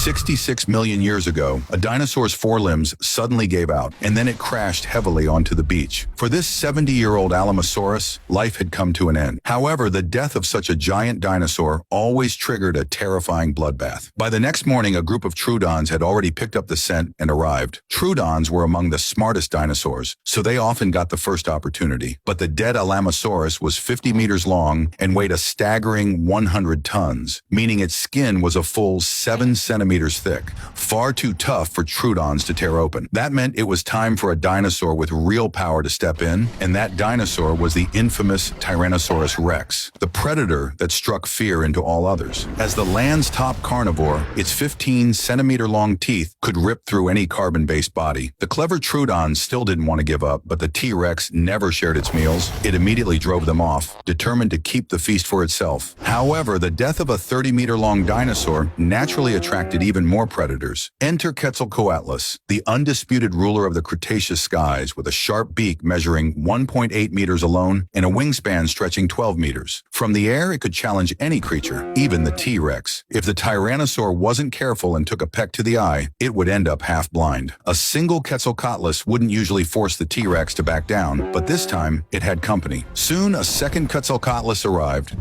66 million years ago, a dinosaur's forelimbs suddenly gave out, and then it crashed heavily onto the beach. For this 70-year-old Alamosaurus, life had come to an end. However, the death of such a giant dinosaur always triggered a terrifying bloodbath. By the next morning, a group of Troodons had already picked up the scent and arrived. Troodons were among the smartest dinosaurs, so they often got the first opportunity. But the dead Alamosaurus was 50 meters long and weighed a staggering 100 tons, meaning its skin was a full 7 centimeters thick, far too tough for Troodons to tear open. That meant it was time for a dinosaur with real power to step in, and that dinosaur was the infamous Tyrannosaurus Rex, the predator that struck fear into all others. As the land's top carnivore, its 15-centimeter-long teeth could rip through any carbon-based body. The clever Troodons still didn't want to give up, but the T-Rex never shared its meals. It immediately drove them off, determined to keep the feast for itself. However, the death of a 30-meter-long dinosaur naturally attracted even more predators. Enter Quetzalcoatlus, the undisputed ruler of the Cretaceous skies, with a sharp beak measuring 1.8 meters alone and a wingspan stretching 12 meters. From the air, it could challenge any creature, even the T-Rex. If the Tyrannosaur wasn't careful and took a peck to the eye, it would end up half blind. A single Quetzalcoatlus wouldn't usually force the T-Rex to back down, but this time it had company. Soon, a second Quetzalcoatlus arrived.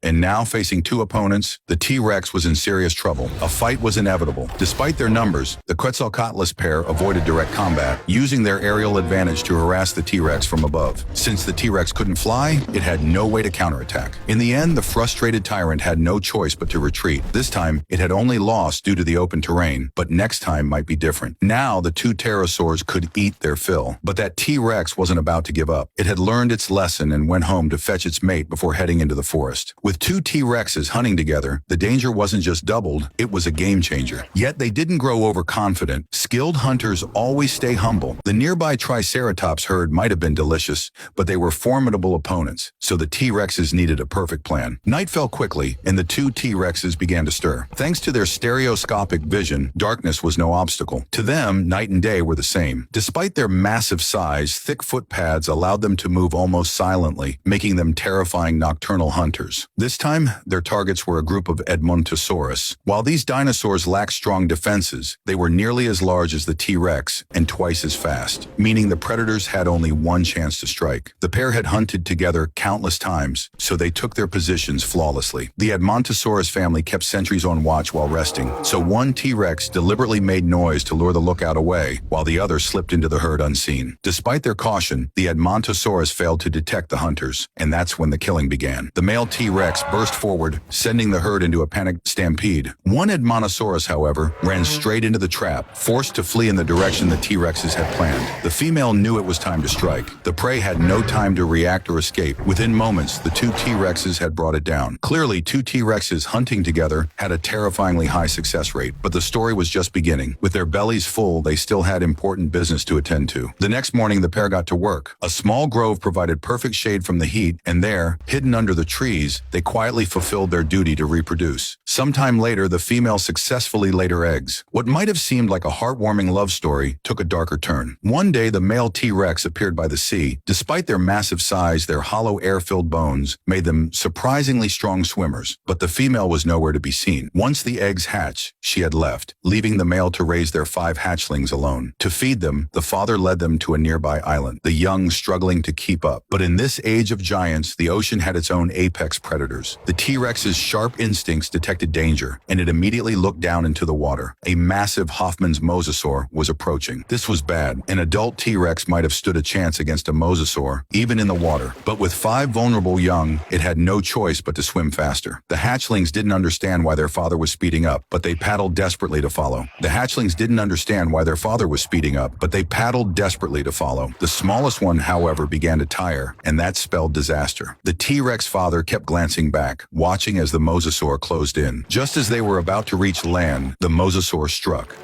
And now, facing two opponents, the T-Rex was in serious trouble. A fight was inevitable. Despite their numbers, the Quetzalcoatlus pair avoided direct combat, using their aerial advantage to harass the T-Rex from above. Since the T-Rex couldn't fly, it had no way to counterattack. In the end, the frustrated tyrant had no choice but to retreat. This time, it had only lost due to the open terrain, but next time might be different. Now, the two pterosaurs could eat their fill. But that T-Rex wasn't about to give up. It had learned its lesson and went home to fetch its mate before heading into the forest. With two T-Rexes hunting together, the danger wasn't just doubled, it was a game changer. Yet they didn't grow overconfident. Skilled hunters always stay humble. The nearby Triceratops herd might have been delicious, but they were formidable opponents, so the T-Rexes needed a perfect plan. Night fell quickly, and the two T-Rexes began to stir. Thanks to their stereoscopic vision, darkness was no obstacle. To them, night and day were the same. Despite their massive size, thick footpads allowed them to move almost silently, making them terrifying nocturnal hunters. This time, their targets were a group of Edmontosaurus. While these dinosaurs lacked strong defenses, they were nearly as large as the T-Rex and twice as fast, meaning the predators had only one chance to strike. The pair had hunted together countless times, so they took their positions flawlessly. The Edmontosaurus family kept sentries on watch while resting, so one T-Rex deliberately made noise to lure the lookout away, while the other slipped into the herd unseen. Despite their caution, the Edmontosaurus failed to detect the hunters, and that's when the killing began. The male T-Rex burst forward, sending the herd into a panicked stampede. One Edmontosaurus, however, ran straight into the trap, forced to flee in the direction the T-Rexes had planned. The female knew it was time to strike. The prey had no time to react or escape. Within moments, the two T-Rexes had brought it down. Clearly, two T-Rexes hunting together had a terrifyingly high success rate, but the story was just beginning. With their bellies full, they still had important business to attend to. The next morning, the pair got to work. A small grove provided perfect shade from the heat, and there, hidden under the trees, they quietly fulfilled their duty to reproduce. Sometime later, the female successfully laid her eggs. What might have seemed like a heartwarming love story took a darker turn. One day, the male T-Rex appeared by the sea. Despite their massive size, their hollow air-filled bones made them surprisingly strong swimmers, but the female was nowhere to be seen. Once the eggs hatched, she had left, leaving the male to raise their 5 hatchlings alone. To feed them, the father led them to a nearby island, the young struggling to keep up. But in this age of giants, the ocean had its own apex predators. The T-Rex's sharp instincts detected danger, and it immediately looked down into the water. A massive Hoffman's mosasaur was approaching. This was bad. An adult T-Rex might have stood a chance against a mosasaur, even in the water. But with 5 vulnerable young, it had no choice but to swim faster. The hatchlings didn't understand why their father was speeding up, but they paddled desperately to follow. The hatchlings didn't understand why their father was speeding up, but they paddled desperately to follow. The smallest one, however, began to tire, and that spelled disaster. The T-Rex father kept glancing back, watching as the mosasaur closed in. Just as they were about to reach land, the mosasaur struck.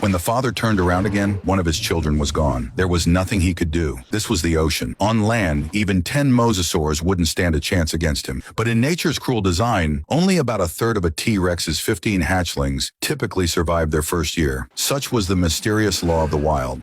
When the father turned around again, one of his children was gone. There was nothing he could do. This was the ocean. On land, even 10 mosasaurs wouldn't stand a chance against him. But in nature's cruel design, only about a third of a T-Rex's 15 hatchlings typically survived their first year. Such was the mysterious law of the wild.